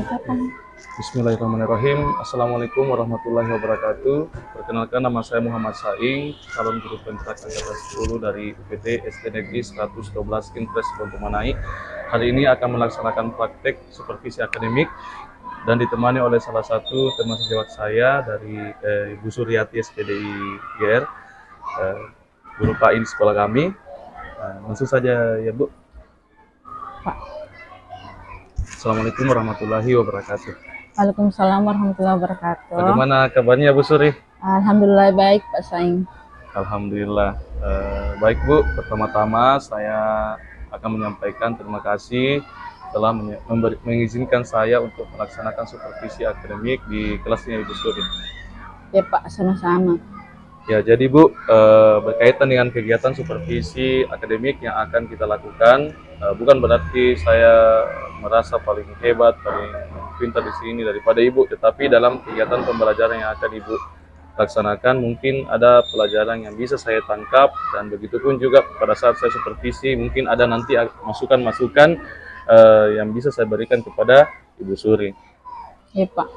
Bismillahirrahmanirrahim. Assalamualaikum warahmatullahi wabarakatuh. Perkenalkan, nama saya Muhammad Saing, calon guru Pemkad angkatan 10 dari UPT SD Negeri 112 Intres Bontomanai. Hari ini akan melaksanakan praktek supervisi akademik dan ditemani oleh salah satu teman sejawat saya dari Ibu Suryati SPDI GR, guru PAI di sekolah kami. Langsung saja ya Bu. Assalamualaikum warahmatullahi wabarakatuh. Waalaikumsalam warahmatullahi wabarakatuh. Bagaimana kabarnya Bu Suri? Alhamdulillah baik Pak Saing. Alhamdulillah. Baik Bu, pertama-tama saya akan menyampaikan terima kasih telah mengizinkan saya untuk melaksanakan supervisi akademik di kelasnya Ibu Suri. Ya Pak, sama-sama. Ya, jadi Bu, berkaitan dengan kegiatan supervisi akademik yang akan kita lakukan, bukan berarti saya merasa paling hebat, paling pintar di sini daripada Ibu, tetapi dalam kegiatan pembelajaran yang akan Ibu laksanakan, mungkin ada pelajaran yang bisa saya tangkap, dan begitu pun juga pada saat saya supervisi, mungkin ada nanti masukan-masukan yang bisa saya berikan kepada Ibu Suri. Ya Pak.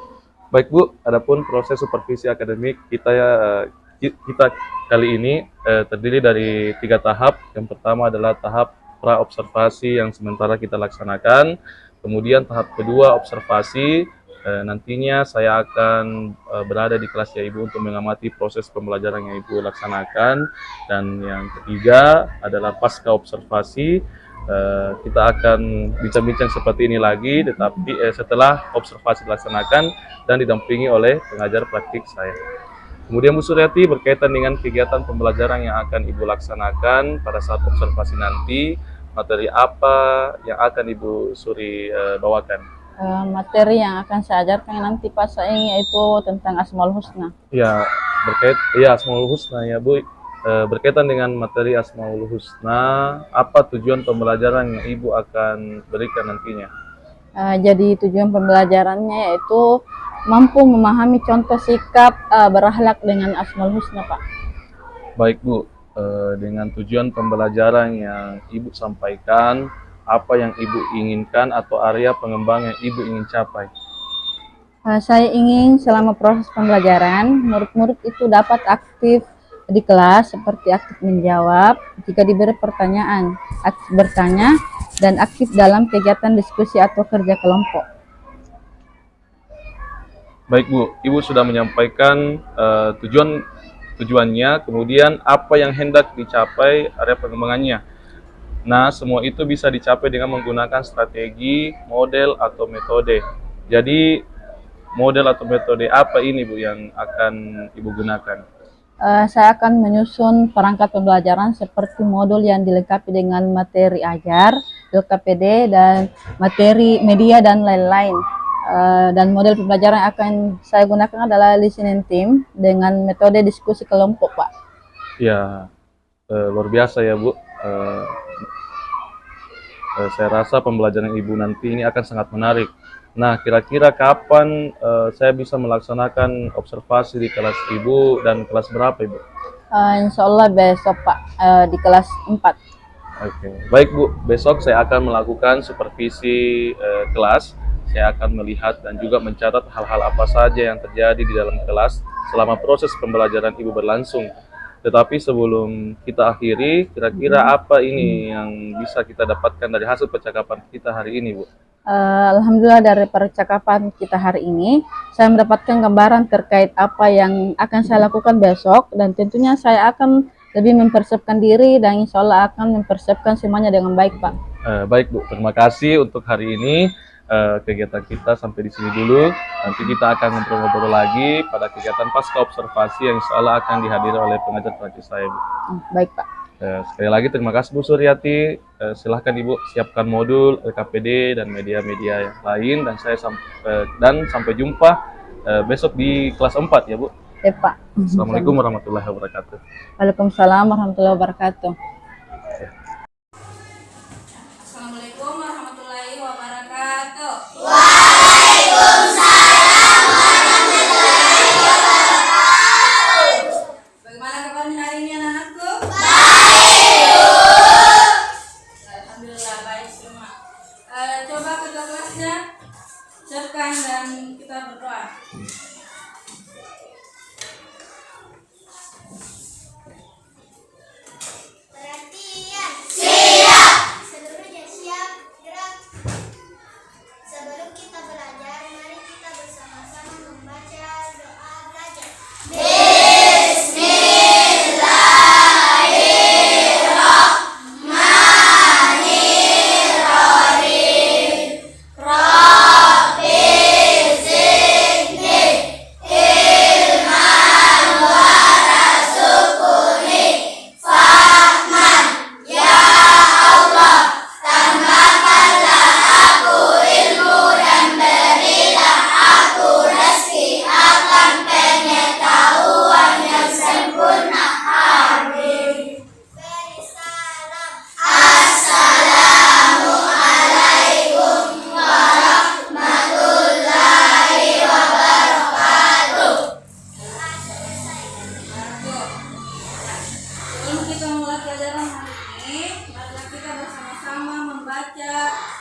Baik Bu, adapun proses supervisi akademik kita kali ini terdiri dari 3 tahap. Yang pertama adalah tahap pra-observasi yang sementara kita laksanakan. Kemudian tahap kedua observasi, nantinya saya akan berada di kelasnya Ibu untuk mengamati proses pembelajaran yang Ibu laksanakan. Dan yang ketiga adalah pasca observasi, kita akan bincang-bincang seperti ini lagi, tetapi setelah observasi dilaksanakan dan didampingi oleh pengajar praktik saya. Kemudian Bu Suryati, berkaitan dengan kegiatan pembelajaran yang akan Ibu laksanakan pada saat observasi nanti, materi apa yang akan Ibu Suri bawakan? Materi yang akan saya ajarkan nanti Pak Saing yaitu tentang Asmaul Husna. Ya, Asmaul Husna ya Bu. Berkaitan dengan materi Asmaul Husna, apa tujuan pembelajaran yang Ibu akan berikan nantinya? Jadi tujuan pembelajarannya yaitu mampu memahami contoh sikap berakhlak dengan Asmaul Husna Pak. Baik Bu, dengan tujuan pembelajaran yang Ibu sampaikan, apa yang Ibu inginkan atau area pengembangan yang Ibu ingin capai? Saya ingin selama proses pembelajaran, murid-murid itu dapat aktif di kelas, seperti aktif menjawab jika diberi pertanyaan, aktif bertanya, dan aktif dalam kegiatan diskusi atau kerja kelompok. Baik Bu, Ibu sudah menyampaikan tujuannya, kemudian apa yang hendak dicapai, area pengembangannya. Nah, semua itu bisa dicapai dengan menggunakan strategi, model, atau metode. Jadi, model atau metode apa ini Bu yang akan Ibu gunakan? Saya akan menyusun perangkat pembelajaran seperti modul yang dilengkapi dengan materi ajar, LKPD, dan materi media, dan lain-lain. Dan model pembelajaran yang akan saya gunakan adalah listening team dengan metode diskusi kelompok Pak. Ya, luar biasa ya Bu. Saya rasa pembelajaran Ibu nanti ini akan sangat menarik. Nah, kira-kira kapan saya bisa melaksanakan observasi di kelas Ibu dan kelas berapa Ibu? Insya Allah besok Pak, di kelas 4. Oke. Baik Bu, besok saya akan melakukan supervisi kelas. Saya akan melihat dan juga mencatat hal-hal apa saja yang terjadi di dalam kelas selama proses pembelajaran Ibu berlangsung. Tetapi sebelum kita akhiri, kira-kira apa ini yang bisa kita dapatkan dari hasil percakapan kita hari ini Bu? Alhamdulillah dari percakapan kita hari ini, saya mendapatkan gambaran terkait apa yang akan saya lakukan besok, dan tentunya saya akan lebih mempersiapkan diri dan insya Allah akan mempersiapkan semuanya dengan baik Pak. Baik Bu, terima kasih untuk hari ini. Kegiatan kita sampai di sini dulu. Nanti kita akan ngobrol-ngobrol lagi pada kegiatan pasca observasi yang insya Allah akan dihadiri oleh pengajar praktik saya Bu. Baik Pak. Sekali lagi terima kasih Bu Suryati. Silahkan Ibu siapkan modul LKPD dan media-media yang lain, dan sampai jumpa besok di kelas 4 ya Bu. Ya Pak. Assalamualaikum warahmatullahi wabarakatuh. Waalaikumsalam warahmatullahi wabarakatuh. Assalamualaikum warahmatullahi wabarakatuh. Waalaikumsalam warahmatullahi wabarakatuh. Bagaimana kabarnya hari ini anak-anakku? Baik, Bu. Alhamdulillah baik semua. Coba ketua kelasnya ucapkan dan kita berdoa. Perhatian. Siap. Seluruhnya siap, gerak. Sebelum kita belajar, mari kita bersama-sama membaca doa belajar. Beri salam. Sebelum kita mulai pelajaran hari ini, marilah kita bersama-sama membaca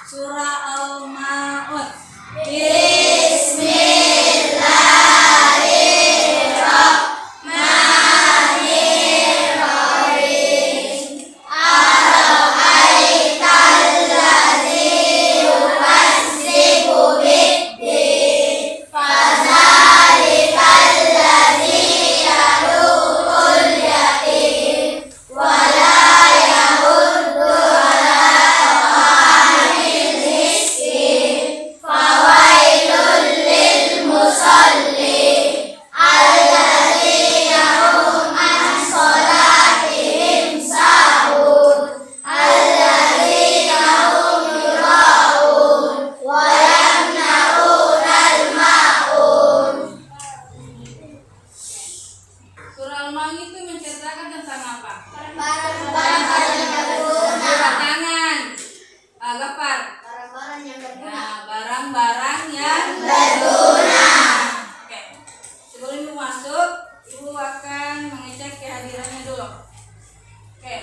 surah Al-Ma'un. Surah Al-Ma'un itu menceritakan tentang apa? Tangan. Gafar. Barang-barang yang berguna. Nah, barang-barang yang berguna. Oke. Sebelum ibu masuk, ibu akan mengecek kehadirannya dulu. Oke.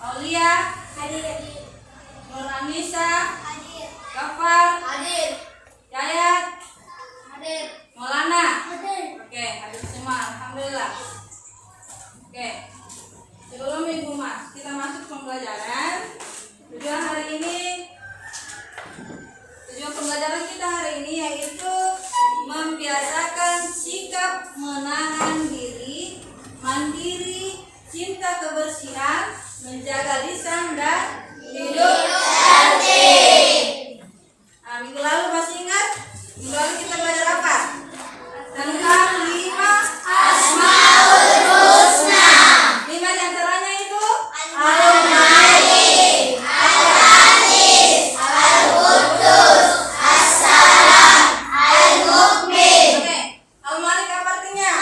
Aulia, Hadir. Nur Anissa, Hadir. Gafar, Hadir. Yayat, Hadir. Maulana. Hadir. Oke, hadir semua. Alhamdulillah. Oke. Sebelum ibu kita masuk pembelajaran, tujuan pembelajaran kita hari ini yaitu membiasakan sikap menahan diri, mandiri, cinta kebersihan, menjaga lisan dan hidup bersih. Nah, minggu lalu masih ingat? Minggu lalu kita belajar apa? Tentang 5 Asmaul Husna. 5 diantaranya itu Al-Malik, Al-Aziz, Al-Quddus, As-Salam, Al-Mu'min. Oke, Al-Malik apa artinya?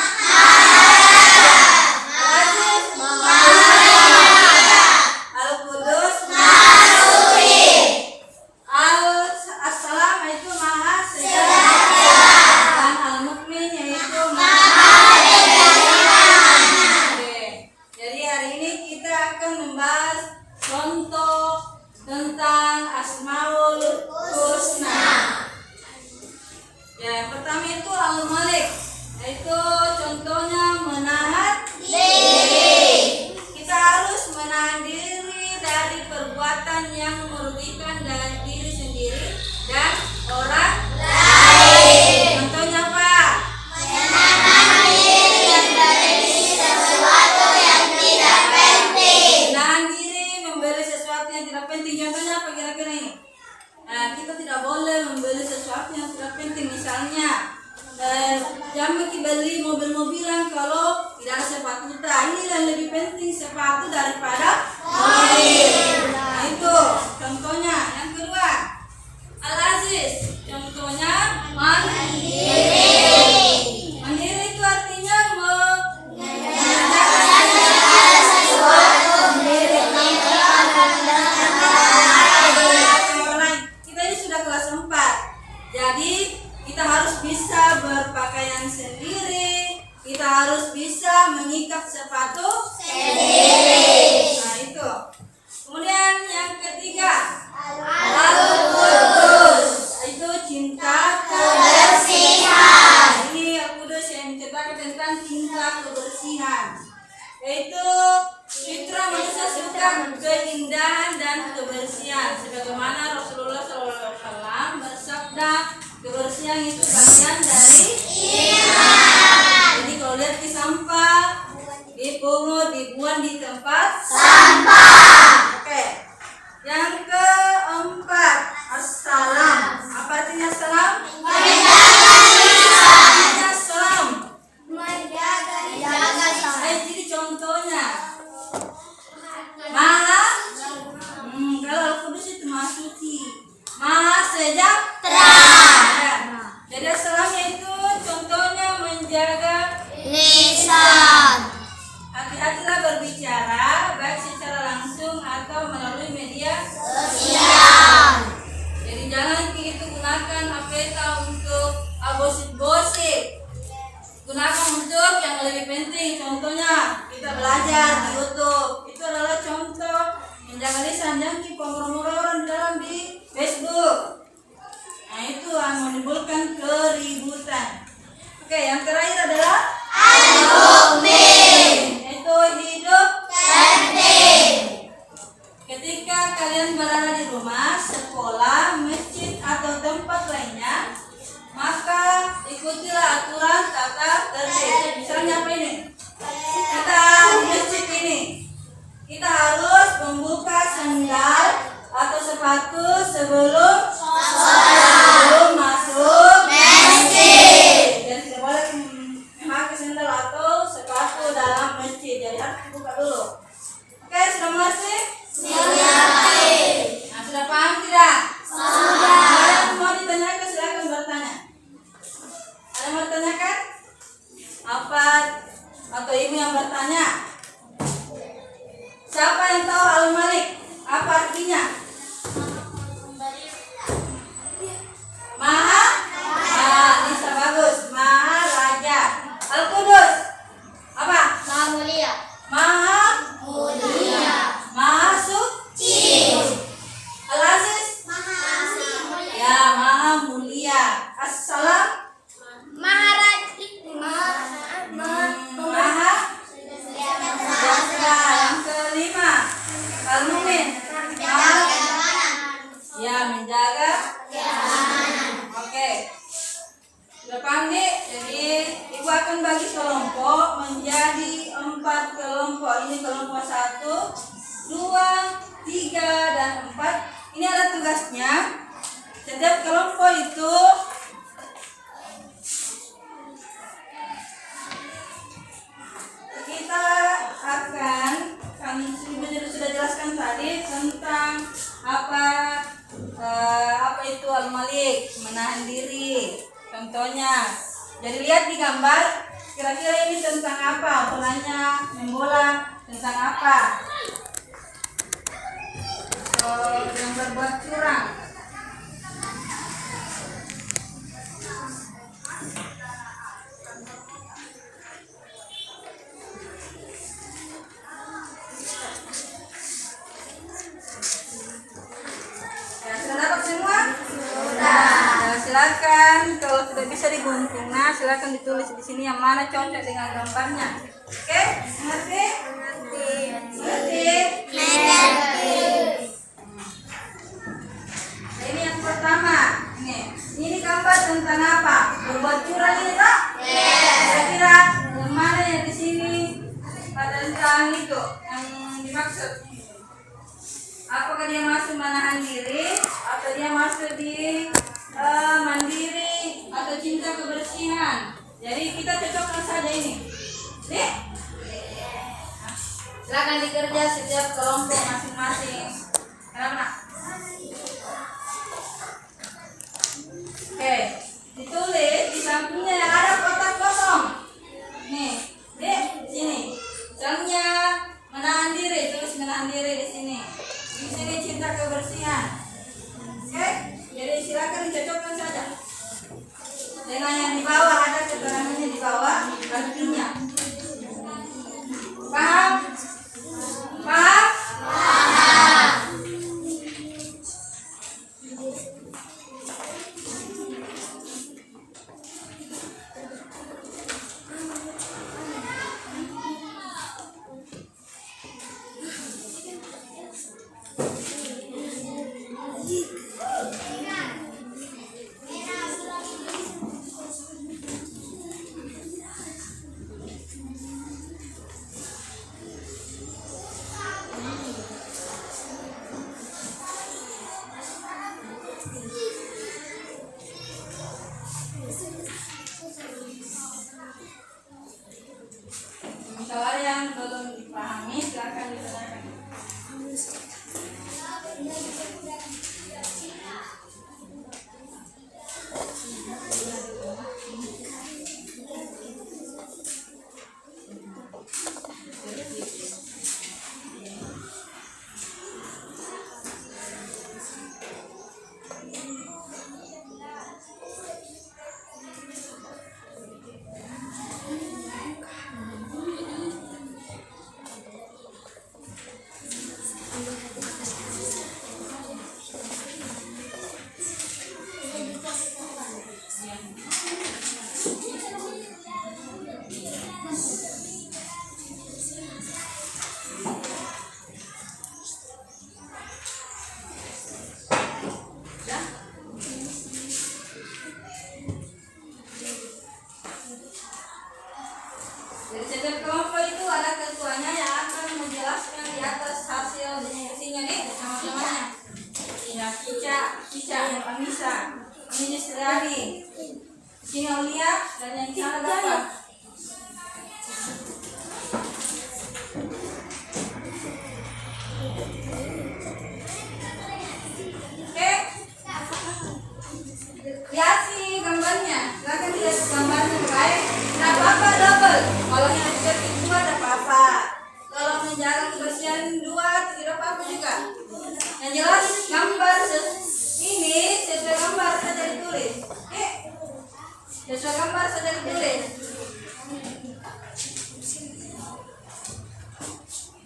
Al-Aziz, Al-Quddus, As-Salam itu Maha Sejahtera, dan Al-Mu'min yaitu Maha Pemurah. Oke, jadi hari ini kita akan membahas contoh tentang Asmaul Husna. Ya, yang pertama itu Al-Malik, yaitu contohnya menahan diri. Kita harus menahan diri dari perbuatan yang merugikan dan diri sendiri dan orang lain. Contohnya apa? Menahan diri dari sesuatu yang tidak penting. Menahan diri membeli sesuatu yang tidak penting. Contohnya apa kira-kira ini? Nah, kita tidak boleh membeli sesuatu yang tidak penting. Misalnya, jangan beli mobil-mobilan kalau tidak ada sepatu kita. Ini yang lebih penting sepatu daripada mobil. Nah, itu contohnya. Yang kedua, Al-Aziz. Contohnya mandiri. Mandiri itu artinya kita ini sudah kelas 4. Jadi kita harus bisa berpakaian sendiri. Kita harus bisa mengikat sepatu sendiri. Nah, itu. Kemudian yang ketiga, Al-Quddus. Itu cinta yang itu bagian dari jadi kalau lihat di sampah, dipungut, dibuang di tempat sampah. Oke. Yang keempat, assalam. Apa artinya salam? Artinya salam. Jadi contohnya Maha kalau Al-Qudus itu Maha Suci, Maha Sejahtera. Ya. Jadi assalamnya itu contohnya menjaga Lisan. hati-hatilah berbicara baik secara langsung atau melalui media Sosial. Jadi jangan kita gunakan apeta untuk gosip-gosip. Gunakan untuk yang lebih penting. Contohnya kita belajar di YouTube. Itu adalah contoh menjaga lisan. Jangan kita ngomong-ngomong dalam di Facebook. Nah itu yang menimbulkan keributan. Oke, yang terakhir adalah yaitu hidup tertib. Ketika kalian berada di rumah, sekolah, masjid atau tempat lainnya, maka ikutilah aturan tata tertib. Misalnya apa ini? Kita di masjid ini, kita harus membuka sandal atau sepatu sebelum masuk masjid. Dan tidak boleh memakai sandal atau sepatu dalam masjid. Jadi harus dibuka dulu. Oke, sudah mengerti? Nah, sudah paham tidak? Sudah. Ada yang mau ditanyakan, silakan bertanya. Ada yang mau ditanyakan? Apa? Atau ibu yang bertanya? Siapa yang tahu Al-Malik? Apa artinya? Maha? Ah, bisa bagus. Maha Raja. Al-Qudus? Apa? Maha? Maha Suci. Al-Aziz? Ya, Maha Mulia. Assalam? Maha Sejahtera. Yang kelima, Al-Mumin. Ya, menjaga. Oke. Sudah paham nih? Jadi ibu akan bagi kelompok menjadi 4 kelompok. Ini kelompok 1, 2, 3, dan 4. Ini ada tugasnya. Setiap kelompok itu kita akan, kami sudah jelaskan tadi tentang apa itu Al-Malik, menahan diri. Contohnya, jadi lihat di gambar, kira-kira ini tentang apa? Polanya membola tentang apa? Yang berbuat curang. Ya, sudah dapat semua? Sudah. Nah, silakan kalau sudah bisa digunting. Nah, silakan ditulis di sini yang mana cocok dengan gambarnya. Oke? Mengerti? Mengerti? Ini yang pertama. Ini gambar tentang apa? Berbuat curang ini, Pak? Kira-kira yang mana yang di sini tentang itu yang dimaksud? Apakah dia masuk menahan diri atau dia masuk di mandiri atau cinta kebersihan? Jadi kita cocokkan saja ini. Nih. Silakan dikerja setiap kelompok masing-masing. Kenapa nak? Oke, ditulis di sampingnya yang ada kotak kosong. Nih, di sini. Misalnya menahan diri, tulis menahan diri di sini. Di sini cinta kebersihan. Oke, jadi silakan musyawarah yang belum dipahami silakan ditanyakan. Jadi setiap kelompok itu ada ketuanya yang akan menjelaskan di atas hasil diskusinya nih sama-samanya. Ya, Cica, yang Anissa, ini Sri, sini Aulia, dan yang sana Bapak. Oke, lihat sih gambarnya. Silakan lihat gambarnya baik. Tidak apa-apa double. Kalau yang ketik 2 ada apa-apa. Kalau menjaga kebersihan 2 tidak apa-apa juga. Yang jelas gambar ini sesuai gambar saja ditulis. Sesuai gambar saja ditulis.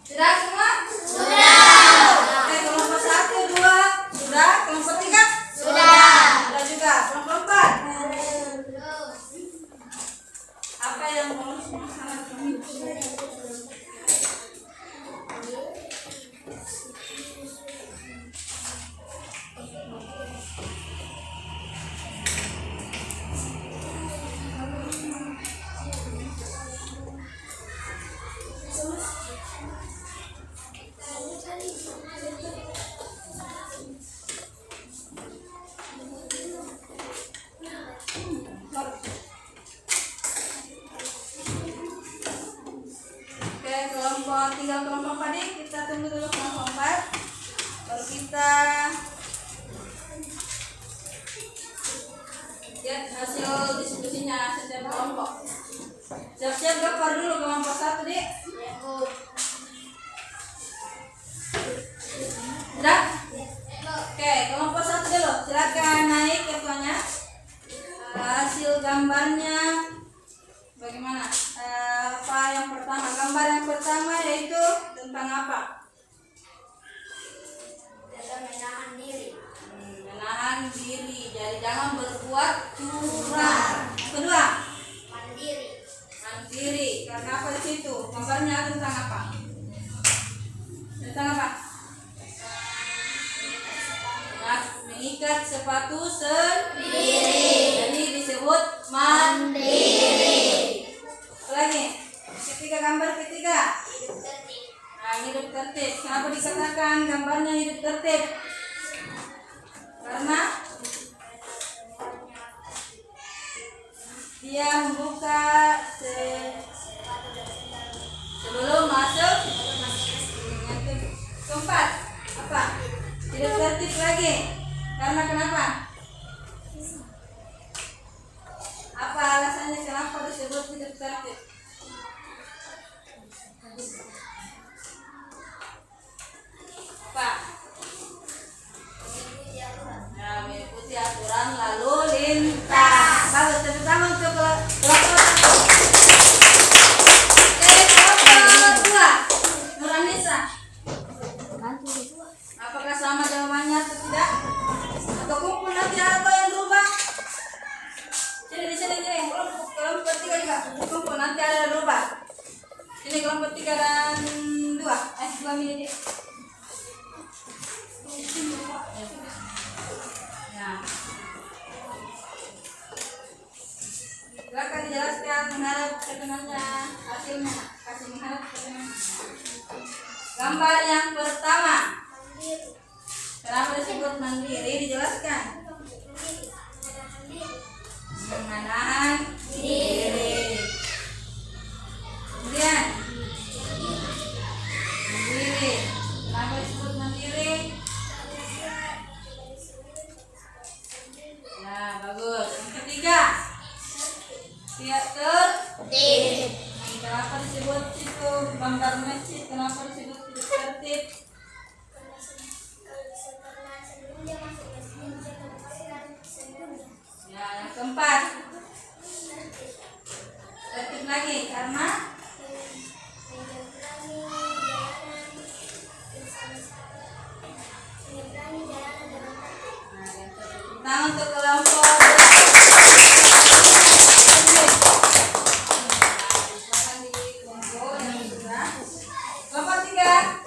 Sudah semua? Sudah. Oke, kelompok 1, 2 sudah. Kelompok 3? Sudah. Sudah juga. Kelompok 4? Apa yang mau masalah ini? Oke, tinggal kelompok 4 nih. Kita tunggu dulu kelompok 4. Baru kita lihat hasil diskusinya setiap kelompok. Siap-siap gambar dulu kelompok 1 nih. Sudah? Oke, kelompok 1 dulu. Silakan naik ketuanya. Hasil gambarnya bagaimana? Apa yang pertama? Gambar yang pertama yaitu tentang apa? Menahan diri. Menahan diri. Jadi jangan berbuat curang. Kedua, mandiri. Karena apa di situ? Gambarnya tentang apa? Tentang apa? Mengikat sepatu sendiri. Jadi disebut mandiri. Lagi. Gambar ketiga. Nah, hidup tertib. Kenapa dikatakan gambarnya hidup tertib? Karena dia membuka sebelum masuk. Keempat, apa? Hidup tertib lagi. Karena kenapa? Apa alasannya kenapa disebut hidup tertib? Apa? Nah, mengikuti aturan lalu lintas. Bagus, tepuk tangan untuk kelompok 1. Oke, kelompok 2. Nuranisa. Apakah sama jawabannya atau tidak? Atau kumpul nanti apa yang berubah? Di sini. Kelompok 3 juga. Kumpul nanti ada berubah. Ini kelompok 3 dan 2. 2 menit. Ya. Silakan dijelaskan menghadap ketenannya hasilnya. Kasih menghadap ketenannya. Gambar yang pertama. Kenapa disebut mandiri? Dijelaskan. Menahan diri. Kemudian Tangan untuk kelompok. Silakan dikumpul yang sudah. Kelompok 3.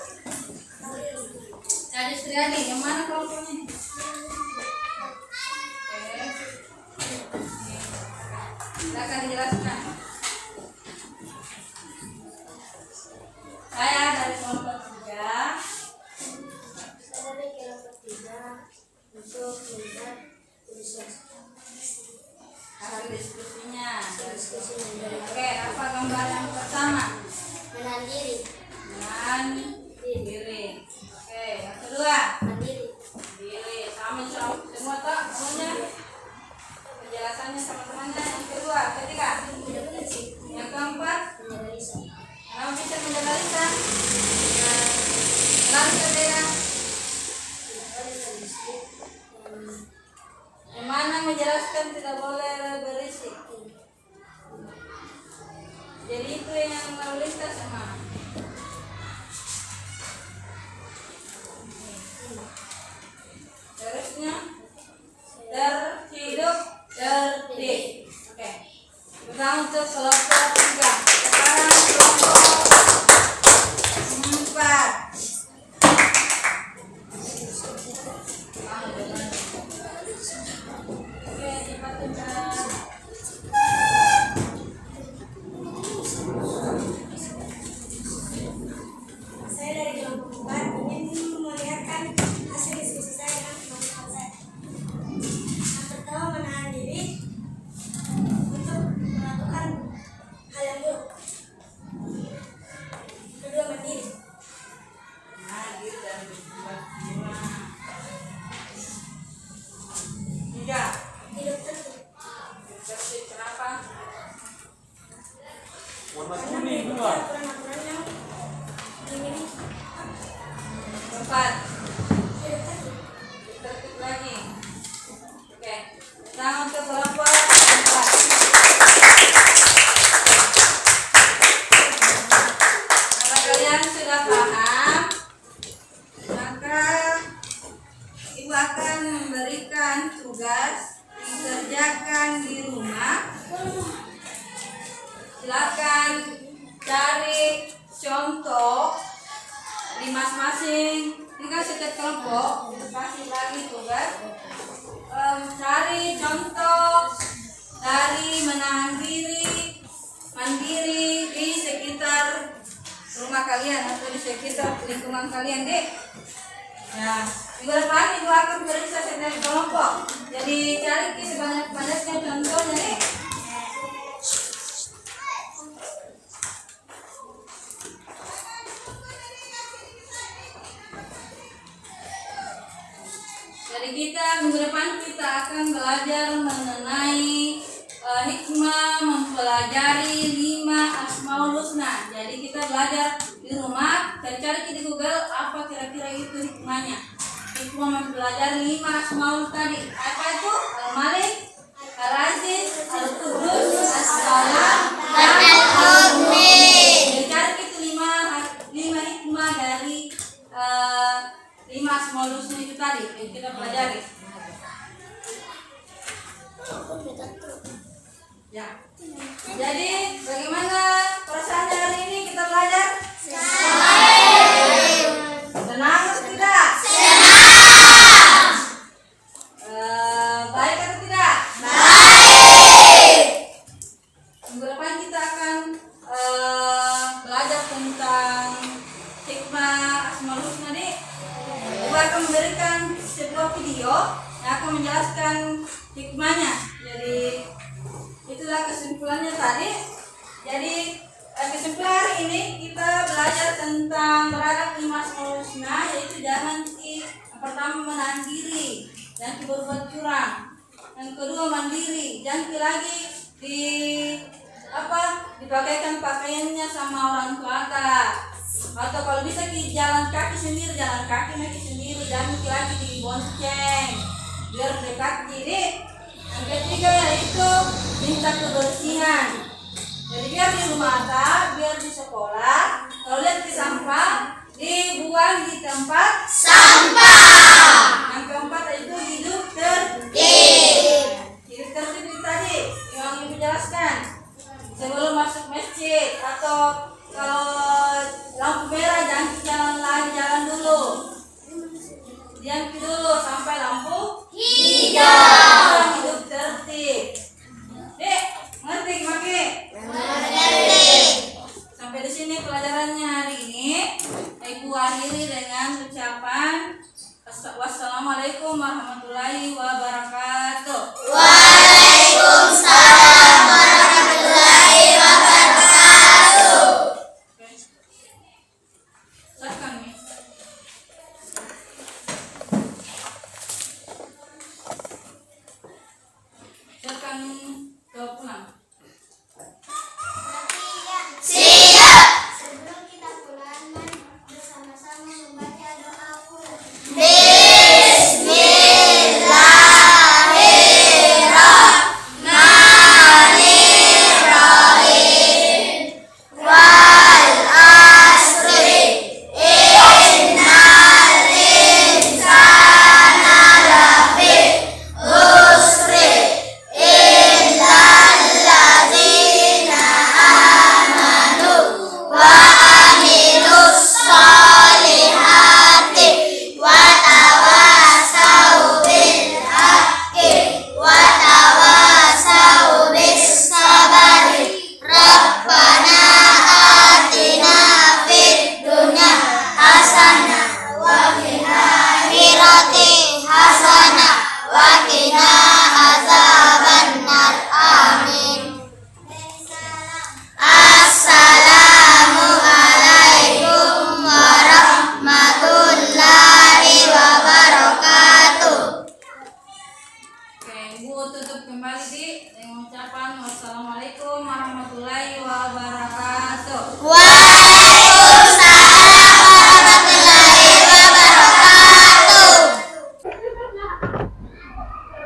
Jadi Suryadi, yang mana kelompoknya? Oke. Silakan dijelaskan. Saya dari kelompok 3. Saya dari kelompok 3 untuk melihat tulisan Hasil diskusinya. diskusi mengenai Oke, apa gambar yang pertama? menahan diri, Diri. Oke, yang kedua. mandiri, Diri. Sama semua tak? Semuanya? Penjelasannya sama temannya. Yang kedua, ketiga. tidak berisik, Yang keempat. menjaga lisan, Kamu bisa menjaga lisan. Lalu berbeda. tidak boleh berisik, Yang mana menjelaskan tidak boleh berisik. Jadi itu yang lalu lintas sama. Terusnya terhidup tertib. Oke. Kita untuk kelompok 3. Sekarang kelompok 4. Oke, cepat cepat. Saya dari kelompok 4 ingin melihatkan hasil diskusi saya dengan teman-teman saya. Yang pertama, menahan diri untuk melakukan hal yang buruk. Kedua, mandiri. Nah, gitu dan buat 5. 3. Hidup tertib. Tertib kenapa? Karena mengikuti aturan-aturan yang dimiliki. 4. Hidup tertib. Tertib lagi. Oke. Kita untuk kelompok 4. Kalau kalian sudah paham, maka ibu akan memberikan tugas dikerjakan di rumah. Silakan cari contoh di masing-masing. Ini kan setiap kelompok kita kasih lagi tugas. Cari contoh dari menahan diri, mandiri di sekitar rumah kalian atau di sekitar lingkungan kalian, deh. Nah, minggu depan ibu akan periksa setiap kelompok. Jadi cari sebanyak-banyaknya contohnya, deh. Jadi minggu depan kita akan belajar mengenai hikmah, mempelajari 5 Asmaul Husna. Jadi kita belajar di rumah, cari-cari di Google apa kira-kira itu hikmahnya. Hikmah mempelajari 5 Asmaul tadi. Apa itu? Al-Malik, Al-Aziz, Al-Qudus, As-Salam, dan Al-Mu'min. Jadi cari itu 5 hikmah dari 5 Asmaul Husna itu tadi yang kita pelajari. Ya. Jadi bagaimana perasaannya hari ini kita belajar? Senang atau tidak? Senang. Baik atau tidak? Baik. Minggu depan kita akan belajar tentang hikmah Asmaul Husna. Ibu akan memberikan sebuah video yang akan menjelaskan hikmahnya. Jadi itulah kesimpulannya tadi. Jadi kesimpulan hari ini kita belajar tentang beradab 5 Asmaul Husna, yaitu jangan yang pertama menahan diri, jangan berbuat curang. Yang kedua mandiri, jangan lagi dipakaikan pakaiannya sama orang tua. Atau kalau bisa jalan kaki sendiri, jalan kaki sendiri, dan lagi dibonceng biar dekat diri. Yang ketiga yaitu minta kebersihan. Jadi biar di rumah, biar di sekolah, kalau lihat di sampah dibuang di tempat sampah. Yang keempat itu hidup tertib. Ibu tutup kembali dengan ucapan wassalamualaikum warahmatullahi wabarakatuh.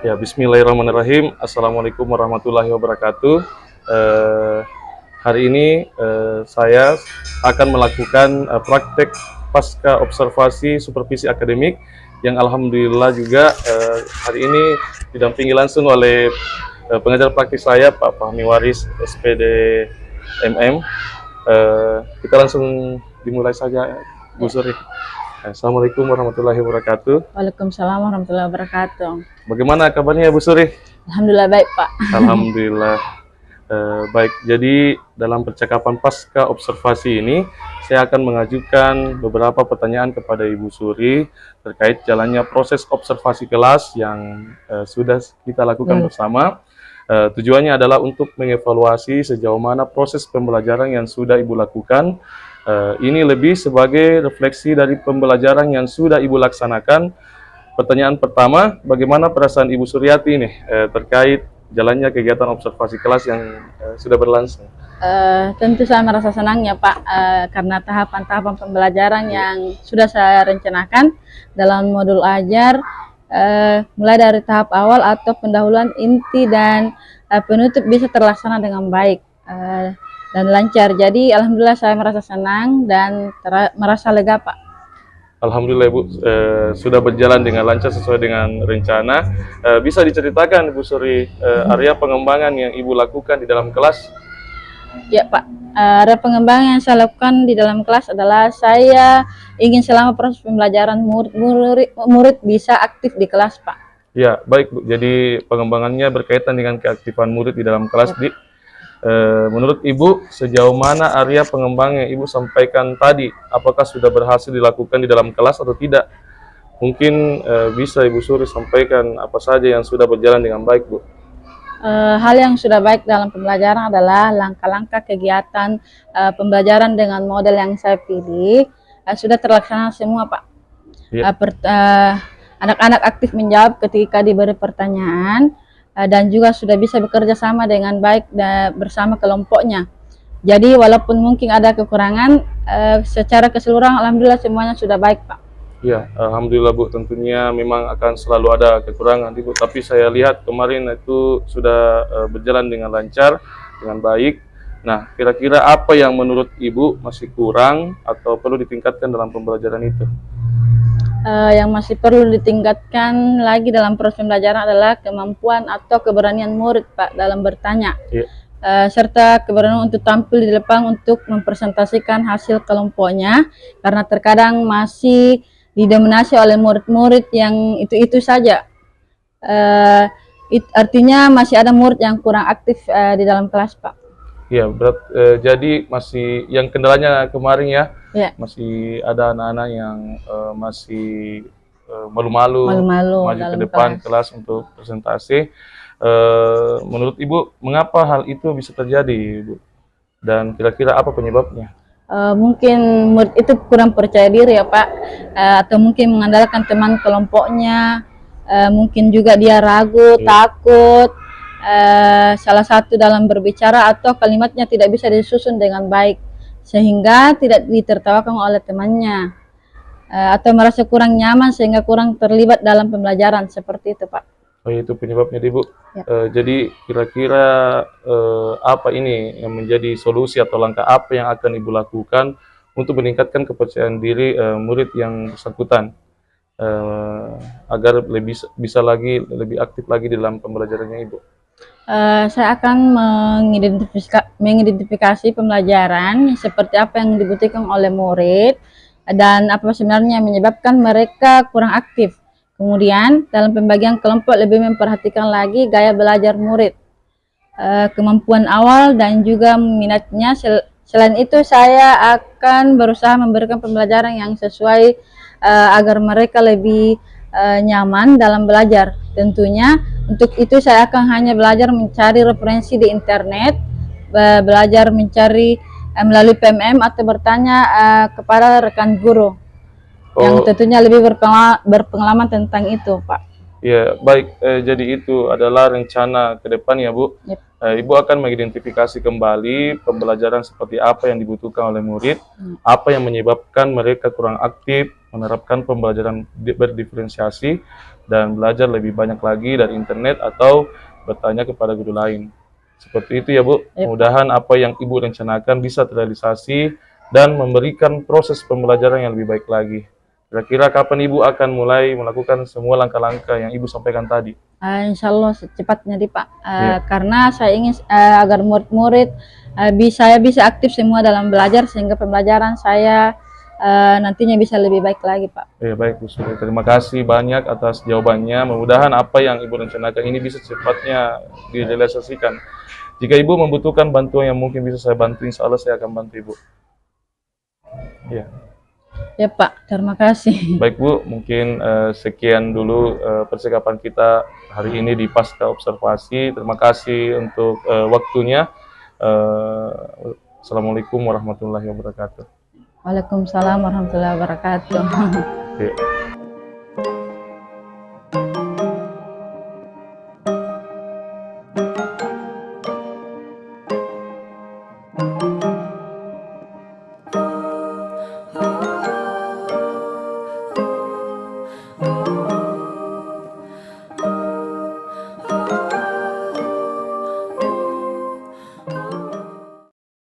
Ya, bismillahirrahmanirrahim. Assalamualaikum warahmatullahi wabarakatuh. Hari ini saya akan melakukan praktek pasca observasi supervisi akademik yang alhamdulillah juga hari ini didampingi langsung oleh pengajar praktik saya Pak Fahmi Waris SPD MM. Kita langsung dimulai saja, Bu Suri. Assalamualaikum warahmatullahi wabarakatuh. Waalaikumsalam warahmatullahi wabarakatuh. Bagaimana kabarnya Bu Suri? Alhamdulillah baik Pak. Alhamdulillah. Baik, jadi dalam percakapan pasca observasi ini, saya akan mengajukan beberapa pertanyaan kepada Ibu Suri terkait jalannya proses observasi kelas yang sudah kita lakukan bersama. Tujuannya adalah untuk mengevaluasi sejauh mana proses pembelajaran yang sudah Ibu lakukan. Ini lebih sebagai refleksi dari pembelajaran yang sudah Ibu laksanakan. Pertanyaan pertama, bagaimana perasaan Ibu Suryati nih terkait jalannya kegiatan observasi kelas yang sudah berlangsung? Tentu saya merasa senang ya Pak, karena tahapan-tahapan pembelajaran yang sudah saya rencanakan dalam modul ajar, mulai dari tahap awal atau pendahuluan inti dan penutup bisa terlaksana dengan baik dan lancar. Jadi alhamdulillah saya merasa senang dan merasa lega Pak. Alhamdulillah Ibu, sudah berjalan dengan lancar sesuai dengan rencana. Bisa diceritakan Bu Suri area pengembangan yang Ibu lakukan di dalam kelas? Ya Pak, area pengembangan yang saya lakukan di dalam kelas adalah saya ingin selama proses pembelajaran murid bisa aktif di kelas Pak. Ya, baik Bu. Jadi pengembangannya berkaitan dengan keaktifan murid di dalam kelas. Menurut Ibu, sejauh mana area pengembangan yang Ibu sampaikan tadi, apakah sudah berhasil dilakukan di dalam kelas atau tidak? Mungkin bisa Ibu Suri sampaikan apa saja yang sudah berjalan dengan baik, Bu. Hal yang sudah baik dalam pembelajaran adalah langkah-langkah kegiatan pembelajaran dengan model yang saya pilih sudah terlaksana semua, Pak. Ya. Anak-anak aktif menjawab ketika diberi pertanyaan, dan juga sudah bisa bekerja sama dengan baik bersama kelompoknya. Jadi walaupun mungkin ada kekurangan, secara keseluruhan alhamdulillah semuanya sudah baik Pak. Ya, alhamdulillah Bu. Tentunya memang akan selalu ada kekurangan Bu, tapi saya lihat kemarin itu sudah berjalan dengan lancar, dengan baik. Nah, kira-kira apa yang menurut Ibu masih kurang atau perlu ditingkatkan dalam pembelajaran itu? Yang masih perlu ditingkatkan lagi dalam proses pembelajaran adalah kemampuan atau keberanian murid Pak dalam bertanya, serta keberanian untuk tampil di depan untuk mempresentasikan hasil kelompoknya, karena terkadang masih didominasi oleh murid-murid yang itu-itu saja. Artinya masih ada murid yang kurang aktif di dalam kelas Pak. Ya, jadi masih yang kendalanya kemarin ya. Masih ada anak-anak yang masih malu-malu maju ke depan kelas untuk presentasi. Menurut Ibu, mengapa hal itu bisa terjadi, Ibu? Dan kira-kira apa penyebabnya? Mungkin murid itu kurang percaya diri ya Pak, atau mungkin mengandalkan teman kelompoknya, mungkin juga dia ragu, takut, salah satu dalam berbicara atau kalimatnya tidak bisa disusun dengan baik, sehingga tidak ditertawakan oleh temannya, atau merasa kurang nyaman sehingga kurang terlibat dalam pembelajaran, seperti itu Pak. Oh, itu penyebabnya Ibu. Ya. Jadi kira-kira apa ini yang menjadi solusi atau langkah apa yang akan Ibu lakukan untuk meningkatkan kepercayaan diri murid yang bersangkutan agar bisa lebih aktif lagi dalam pembelajarannya Ibu? Saya akan mengidentifikasi pembelajaran seperti apa yang dibutuhkan oleh murid dan apa sebenarnya yang menyebabkan mereka kurang aktif. Kemudian dalam pembagian kelompok lebih memperhatikan lagi gaya belajar murid, kemampuan awal dan juga minatnya. Selain itu saya akan berusaha memberikan pembelajaran yang sesuai agar mereka lebih nyaman dalam belajar. Tentunya untuk itu saya akan hanya belajar mencari referensi di internet, belajar mencari melalui PMM atau bertanya kepada rekan guru yang tentunya lebih berpengalaman tentang itu Pak. Ya, baik. Jadi itu adalah rencana ke depan ya, Bu. Yep. Ibu akan mengidentifikasi kembali pembelajaran seperti apa yang dibutuhkan oleh murid, apa yang menyebabkan mereka kurang aktif, menerapkan pembelajaran berdiferensiasi, dan belajar lebih banyak lagi dari internet atau bertanya kepada guru lain. Seperti itu ya, Bu. Yep. Mudahan apa yang Ibu rencanakan bisa terrealisasi dan memberikan proses pembelajaran yang lebih baik lagi. Kira-kira kapan Ibu akan mulai melakukan semua langkah-langkah yang Ibu sampaikan tadi? Insya Allah secepatnya di Pak. Iya. Karena saya ingin agar murid-murid bisa aktif semua dalam belajar sehingga pembelajaran saya nantinya bisa lebih baik lagi Pak. Ya, baik Bu Suri. Terima kasih banyak atas jawabannya. Mudah-mudahan apa yang Ibu rencanakan ini bisa secepatnya direalisasikan. Jika Ibu membutuhkan bantuan yang mungkin bisa saya bantu, insya Allah saya akan bantu Ibu. Ya. Ya Pak, terima kasih. Baik Bu, mungkin sekian dulu percakapan kita hari ini di Pasca Observasi. Terima kasih untuk waktunya. Assalamualaikum warahmatullahi wabarakatuh. Waalaikumsalam warahmatullahi wabarakatuh. Ya.